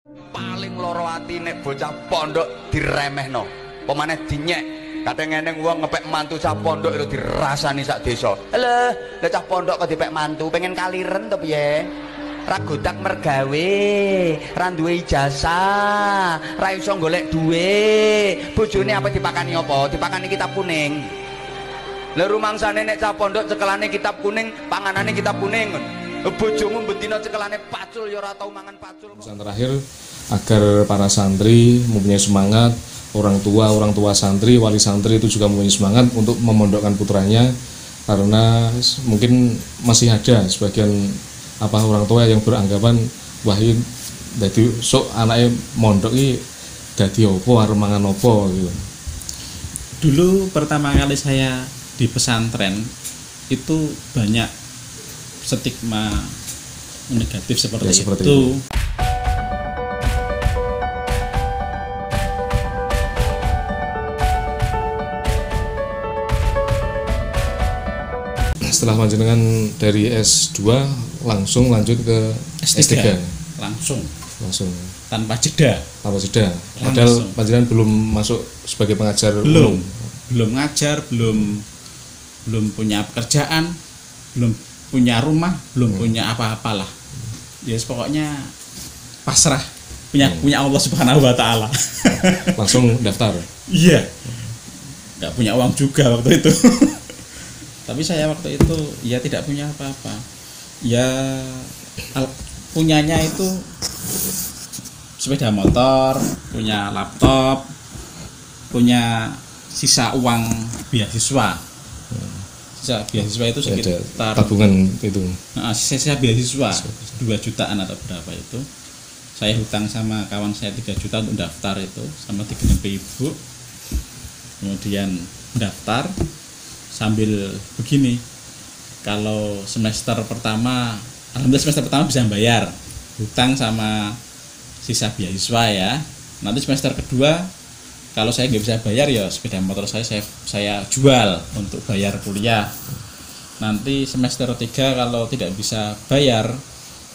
Paling loro ati nek bocah pondok diremehno, pemane dinyek. Kadang ngene wong ngepek mantu cah pondok itu dirasani sak desa. Lho, lha cah pondok kok dipek mantu, pengen kaliren to piye? Ra godak mergawe, ra duwe ijazah, ra iso golek duwe. Bojone apa dipakani apa? Dipakani kitab kuning. Lha rumangsane nek cah pondok cekelane kitab kuning, panganane kitab kuning. Bojomu bendina cekelane pacul ya ora tau mangan pacul. Pesan terakhir agar para santri mempunyai semangat, orang tua santri, wali santri itu juga mempunyai semangat untuk memondokkan putranya, karena mungkin masih ada sebagian orang tua yang beranggapan wah ini dadi sok anaknya mondok iki dadi opo arep mangan opo gitu. Dulu pertama kali saya di pesantren itu banyak stigma negatif seperti itu. Setelah panjenengan dari S2 langsung lanjut ke S3. Langsung tanpa jeda. Padahal panjenengan belum masuk sebagai pengajar belum ngajar, belum punya pekerjaan, belum punya rumah, belum punya apa-apalah. Ya pokoknya pasrah, punya Allah Subhanahu wa taala. Langsung daftar. Iya. Enggak punya uang juga waktu itu. Tapi saya waktu itu ya tidak punya apa-apa. Ya punyanya itu sepeda motor, punya laptop, punya sisa uang beasiswa. Sisa beasiswa itu sekitar tabungan itu. Nah, sisa beasiswa 2 jutaan atau berapa itu. Saya hutang sama kawan saya 3 juta untuk daftar itu sama digenepi ibu. Kemudian daftar sambil begini, kalau semester pertama, alhamdulillah semester pertama bisa bayar hutang sama sisa beasiswa ya. Nanti semester kedua kalau saya nggak bisa bayar ya sepeda motor saya jual untuk bayar kuliah. Nanti semester 3 kalau tidak bisa bayar,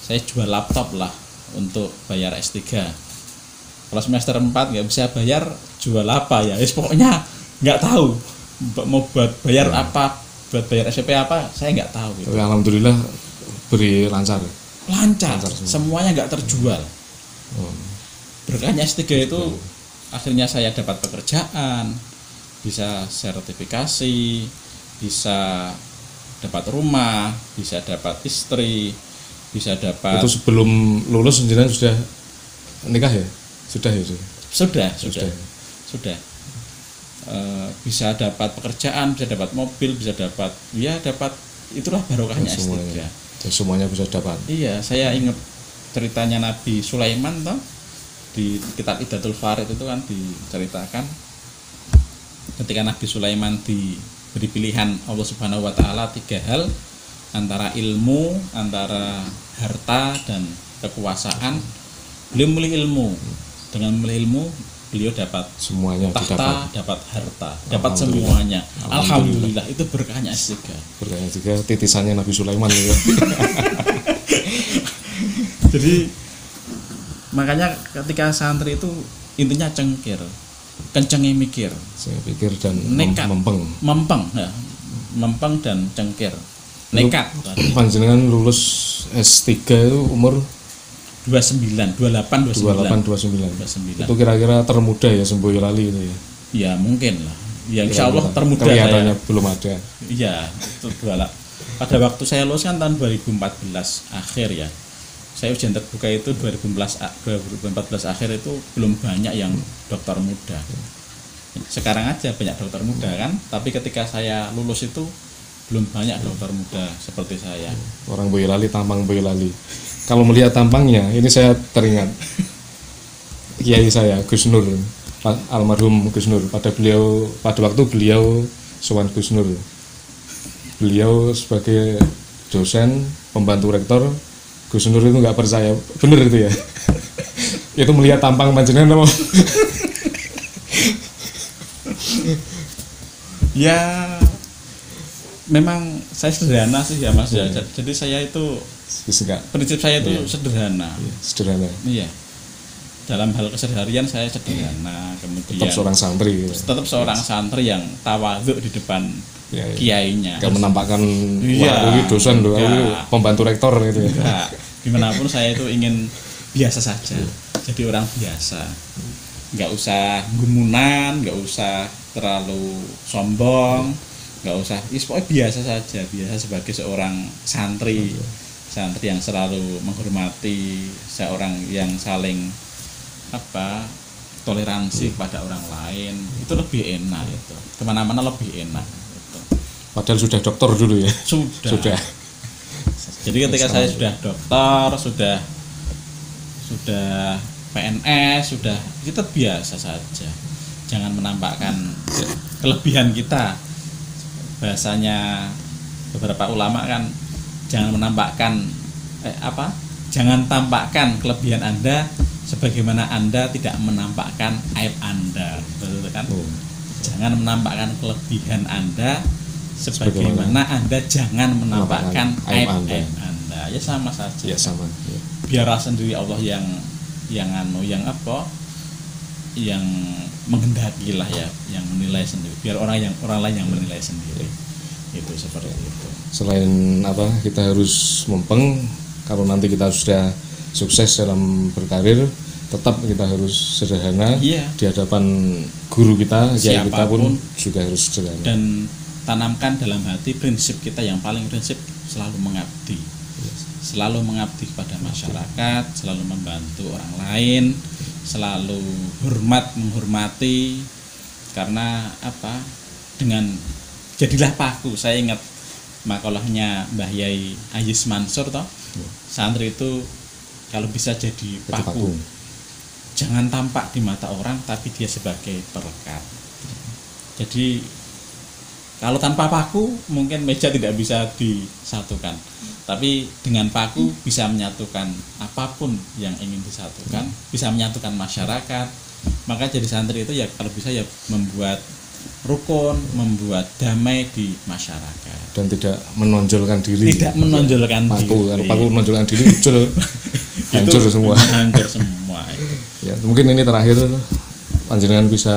saya jual laptop lah untuk bayar S3. Kalau semester 4 nggak bisa bayar, jual apa ya? Pokoknya nggak tahu mau buat bayar apa, buat bayar SPP apa, saya nggak tahu gitu. Alhamdulillah beri lancar semuanya nggak terjual. Berkahnya S3 itu akhirnya saya dapat pekerjaan, bisa sertifikasi, bisa dapat rumah, bisa dapat istri, bisa dapat. Itu sebelum lulus jenengan sudah nikah ya? Sudah. Bisa dapat pekerjaan, bisa dapat mobil, bisa dapat itulah barokahnya S3. Semuanya bisa dapat. Iya, saya ingat ceritanya Nabi Sulaiman toh di kitab Idatul Farid itu kan diceritakan ketika Nabi Sulaiman diberi pilihan Allah Subhanahu wa taala 3 hal, antara ilmu, antara harta dan kekuasaan. Beliau memilih ilmu. Dengan memilih ilmu beliau dapat semuanya, dapat harta, dapat semuanya. Alhamdulillah, itu berkahnya S3. Berkahnya juga titisannya Nabi Sulaiman ya. Jadi makanya ketika santri itu intinya cengkir, kencengin mikir. Dan nekat, mempeng dan cengkir. Nekat. Panjenengan lulus S3 itu umur 29. Itu kira-kira termuda ya Semboyolali itu ya? Ya mungkin lah. Ya insya Allah termuda. Kelihatannya belum ada. Iya, itu pada waktu saya lulus kan tahun 2014 akhir ya. Saya ujian terbuka itu 2014 akhir itu belum banyak yang dokter muda. Sekarang aja banyak dokter muda kan, tapi ketika saya lulus itu belum banyak dokter muda seperti saya. Orang Boyolali, tampang Boyolali. Kalau melihat tampangnya, ini saya teringat kiai saya Gus Nur, almarhum Gus Nur. Pada waktu beliau sowan Gus Nur, beliau sebagai dosen pembantu rektor, Gus Nur itu nggak percaya, bener itu ya. Itu melihat tampang panjenengan apa? Ya memang saya sederhana sih ya Mas ya. Jadi saya itu prinsip saya itu sederhana. Sederhana. Iya. dalam hal keseharian saya sederhana, kemudian Tetap seorang santri. tetap seorang santri yang tawadhu di depan Ya, ya. kiainya. Gak menampakkan Iya. wah ini dosen doa Enggak. pembantu rektor gitu ya. Enggak, dimanapun saya itu ingin biasa saja, jadi orang biasa, nggak usah gumunan, nggak usah terlalu sombong, nggak usah, pokoknya biasa saja, biasa sebagai seorang santri yang selalu menghormati, seorang yang saling toleransi kepada orang lain, itu lebih enak, itu kemana-mana lebih enak gitu. Padahal sudah dokter dulu ya. Sudah. Jadi ketika saya sudah dokter, sudah PNS, sudah, kita biasa saja. Jangan menampakkan kelebihan kita. Bahasanya beberapa ulama kan, jangan menampakkan jangan tampakkan kelebihan Anda sebagaimana Anda tidak menampakkan aib Anda. Betul kan? Jangan menampakkan kelebihan Anda sebagaimana Anda jangan menampakkan aib Anda. Ya sama saja. Ya sama. Ya. Biarlah sendiri Allah yang menghendaki lah ya, yang menilai sendiri. Biar orang lain yang menilai sendiri. Itu seperti itu. Selain kita harus mumpeng, kalau nanti kita sudah sukses dalam berkarir, tetap kita harus sederhana. Iya. Di hadapan guru kita, kiai kita pun Siapapun. juga harus sederhana. Dan tanamkan dalam hati prinsip kita yang paling prinsip, selalu mengabdi. Selalu mengabdi kepada masyarakat, selalu membantu orang lain, selalu menghormati, karena dengan jadilah paku. Saya ingat makalahnya Mbah Yai Ayis Mansur toh, santri itu kalau bisa jadi paku. Jangan tampak di mata orang, tapi dia sebagai perekat. Jadi kalau tanpa paku mungkin meja tidak bisa disatukan, tapi dengan paku bisa menyatukan apapun yang ingin disatukan, bisa menyatukan masyarakat. Maka jadi santri itu ya kalau bisa ya membuat rukun, membuat damai di masyarakat. Dan tidak menonjolkan diri. Tidak menonjolkan paku. diri. Kalau paku menonjolkan diri, hancur semua. Hancur semua. Ya, mungkin ini terakhir panjenengan bisa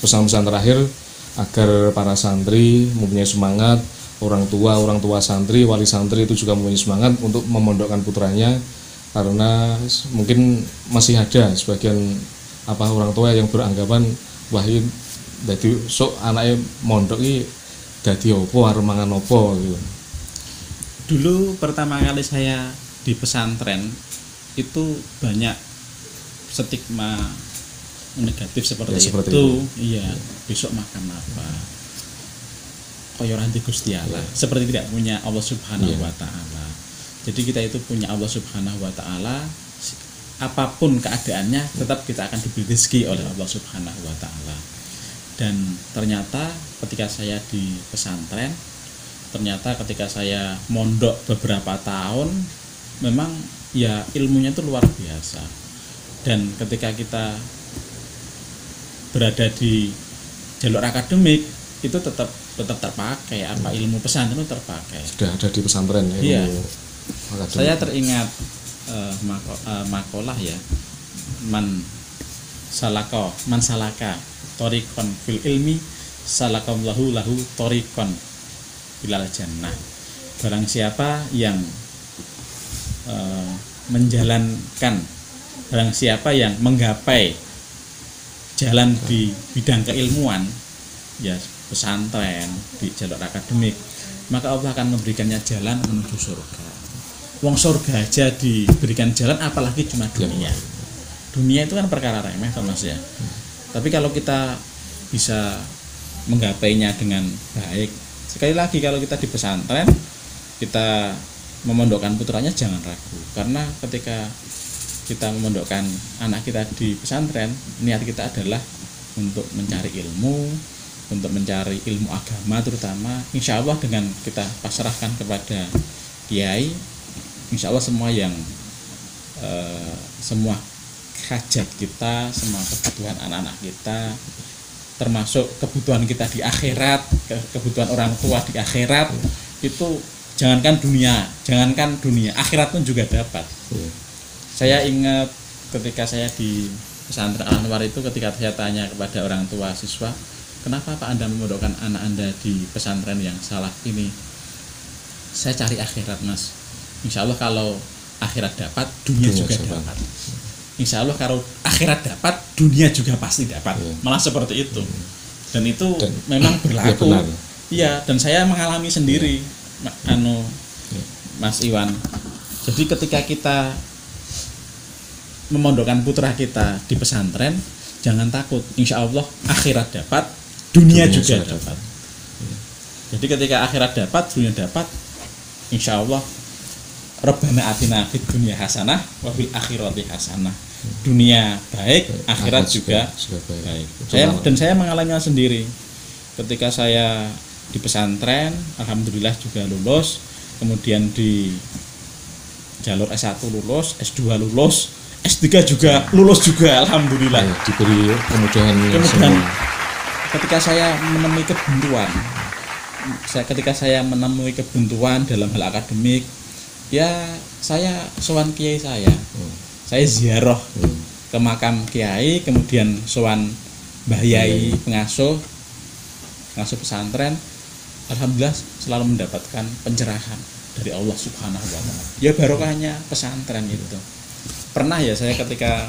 pesan-pesan terakhir agar para santri mempunyai semangat, orang tua santri, wali santri itu juga mempunyai semangat untuk memondokkan putranya, karena mungkin masih ada sebagian orang tua yang beranggapan wah ini dadi sok anaknya mondok iki dadi opo arep mangan opo gitu. Dulu pertama kali saya di pesantren itu banyak stigma negatif seperti itu. Iya, besok makan apa? Koyo ranti Gusti Allah, seperti tidak punya Allah Subhanahu wa taala. Jadi kita itu punya Allah Subhanahu wa taala, apapun keadaannya tetap kita akan diberi rezeki oleh Allah Subhanahu wa taala. Dan ternyata ketika saya di pesantren, ternyata ketika saya mondok beberapa tahun, memang ya ilmunya itu luar biasa. Dan ketika kita berada di jalur akademik itu tetap terpakai, ilmu pesantren itu terpakai. Sudah ada di pesantren ya. Iya. Akademik. Saya teringat makalah ya, man salaka torikon fil ilmi salakamlahu lahu torikon bilal jannah. Barang siapa yang menjalankan, barang siapa yang menggapai jalan di bidang keilmuan, ya pesantren, di jalur akademik, maka Allah akan memberikannya jalan menuju surga. Wong surga aja diberikan jalan, apalagi cuma dunia. Dunia itu kan perkara remeh, Mas ya. Tapi kalau kita bisa menggapainya dengan baik, sekali lagi kalau kita di pesantren, kita memondokkan putranya jangan ragu, karena ketika kita memondokkan anak kita di pesantren, niat kita adalah untuk mencari ilmu, untuk mencari ilmu agama terutama. Insya Allah dengan kita pasrahkan kepada kiai, insya Allah semua semua hajat kita, semua kebutuhan anak-anak kita, termasuk kebutuhan kita di akhirat, kebutuhan orang tua di akhirat, itu jangankan dunia, akhirat pun juga dapat. Saya ingat ketika saya di pesantren Al-Anwar itu, ketika saya tanya kepada orang tua siswa, kenapa Pak Anda memondokkan anak Anda di pesantren yang salah ini? Saya cari akhirat, Mas. Insya Allah kalau akhirat dapat, dunia juga dapat. Insya Allah kalau akhirat dapat, dunia juga pasti dapat. Malah seperti itu. Dan itu memang berlaku. Iya, dan saya mengalami sendiri, Mas Iwan. Jadi ketika kita memondokkan putra kita di pesantren, jangan takut. Insya Allah akhirat dapat, dunia juga dapat. Jadi ketika akhirat dapat, dunia dapat, insya Allah Rabbana atina fid dunya hasanah wa fil akhirati hasanah. Dunia baik, akhirat juga baik. Saya mengalaminya sendiri. Ketika saya di pesantren, alhamdulillah juga lulus. Kemudian di jalur S1 lulus, S2 lulus, S3 juga lulus juga, alhamdulillah. Diberi kemudahan. Ketika saya menemui kebuntuan dalam hal akademik, ya saya sowan kiai saya ziarah ke makam kiai, kemudian sowan Mbah Yai pengasuh pesantren. Alhamdulillah selalu mendapatkan pencerahan dari Allah Subhanahu wa Ta'ala. Ya barokahnya pesantren itu. Pernah ya saya ketika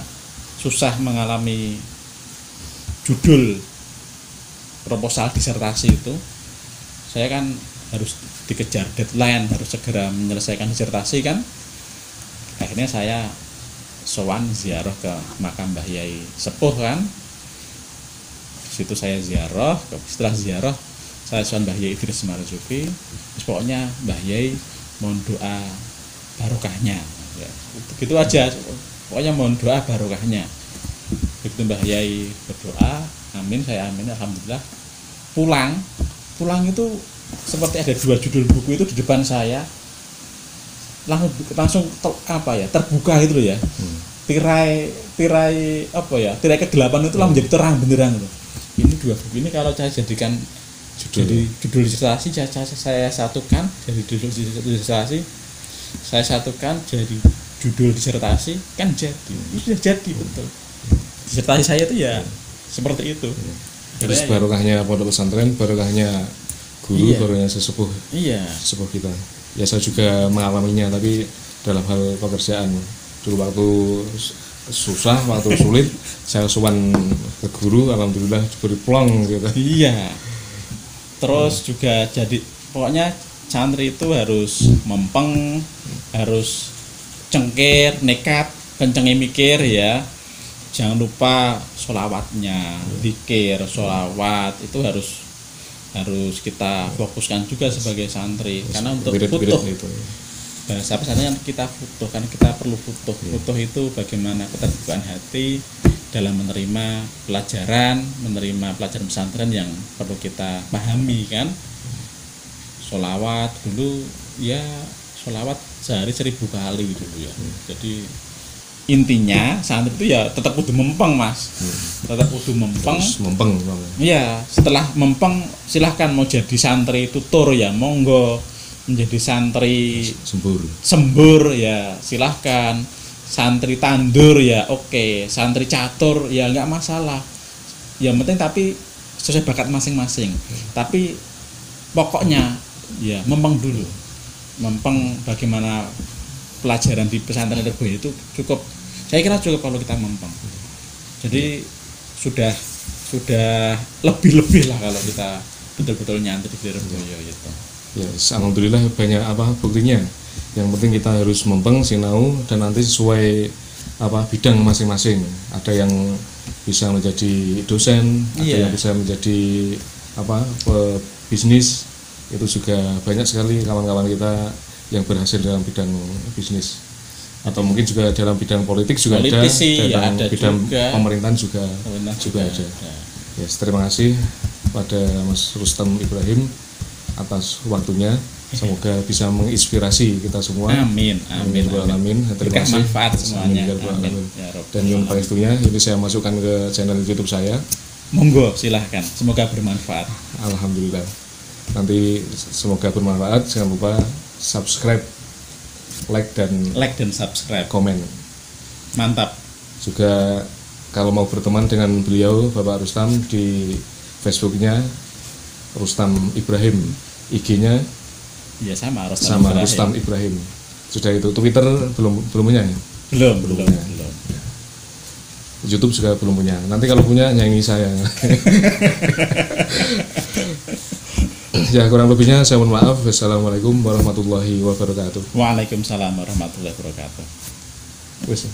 susah mengalami judul proposal disertasi itu, saya kan harus dikejar deadline, harus segera menyelesaikan disertasi kan. Akhirnya saya sowan ziarah ke makam Mbah Yai sepuh kan. Di situ saya ziarah, setelah ziarah saya sowan Mbah Yai Idris Marzuki. Pokoknya Mbah Yai mohon doa barokahnya. Ya, begitu aja. Pokoknya mohon doa barokahnya. Begitu Mbah Yai berdoa, amin, saya amin, alhamdulillah. Pulang itu seperti ada dua judul buku itu di depan saya. Langsung terbuka gitu loh ya. Tirai kegelapan itu menjadi terang benderang gitu. Ini dua buku ini kalau saya jadikan judul disertasi, saya satukan jadi judul disertasi, saya satukan jadi judul disertasi, kan jadi, sudah jadi betul. Disertasi saya itu ya seperti itu. Terus barokahnya pondok pesantren, barokahnya guru, barokahnya sesepuh kita. Ya saya juga mengalaminya, tapi dalam hal pekerjaan. Dulu waktu susah, waktu sulit, saya sowan ke guru, alhamdulillah diberi peluang gitu. Iya. Terus juga jadi pokoknya santri itu harus mempeng, harus cengkir, nekat, kencengin mikir ya. Jangan lupa sholawatnya, zikir, sholawat itu harus kita fokuskan juga sebagai santri. Karena untuk butuh itu. Bahasa pesannya kita butuhkan, kita perlu butuh itu bagaimana keterbukaan hati dalam menerima pelajaran pesantren yang perlu kita pahami kan. Sholawat dulu ya, sholawat sehari 1000 kali dulu ya. Jadi intinya santri itu ya tetap kudu mempeng Mas, tetap kudu mempeng. Iya, setelah mempeng silahkan mau jadi santri tutur ya monggo, menjadi santri sembur ya silahkan, santri tandur ya oke, santri catur ya nggak masalah, yang penting tapi sesuai bakat masing-masing. Tapi pokoknya ya mempeng dulu, mempeng bagaimana pelajaran di pesantren Lirboyo itu cukup, saya kira cukup kalau kita mempeng. Jadi sudah lebih lah kalau kita betul-betul nyantri di Lirboyo itu. Ya, alhamdulillah banyak buktinya. Yang penting kita harus mempeng, sinau, dan nanti sesuai bidang masing-masing. Ada yang bisa menjadi dosen, ada yang bisa menjadi bisnis. Itu juga banyak sekali kawan-kawan kita yang berhasil dalam bidang bisnis. Atau mungkin juga dalam bidang politik juga politisi, dalam ada bidang juga. Pemerintahan juga ada. Ya, terima kasih pada Mas Rustam Ibrahim atas waktunya. Semoga bisa menginspirasi kita semua. Amin. Terima kasih. Manfaat semuanya. Amin. Dan yang pastinya ini saya masukkan ke channel YouTube saya. Monggo silahkan. Semoga bermanfaat. Alhamdulillah. Nanti semoga bermanfaat. Jangan lupa subscribe, like dan subscribe, komen. Mantap. Juga kalau mau berteman dengan beliau Bapak Rustam di Facebooknya Rustam Ibrahim, IG-nya Ya sama sama Rustam Ibrahim. Sudah itu. Twitter belum punya ya? Belum. YouTube juga belum punya. Nanti kalau punya nyanyi saya. Ya kurang lebihnya saya mohon maaf. Wassalamualaikum warahmatullahi wabarakatuh. Waalaikumsalam warahmatullahi wabarakatuh. Wes.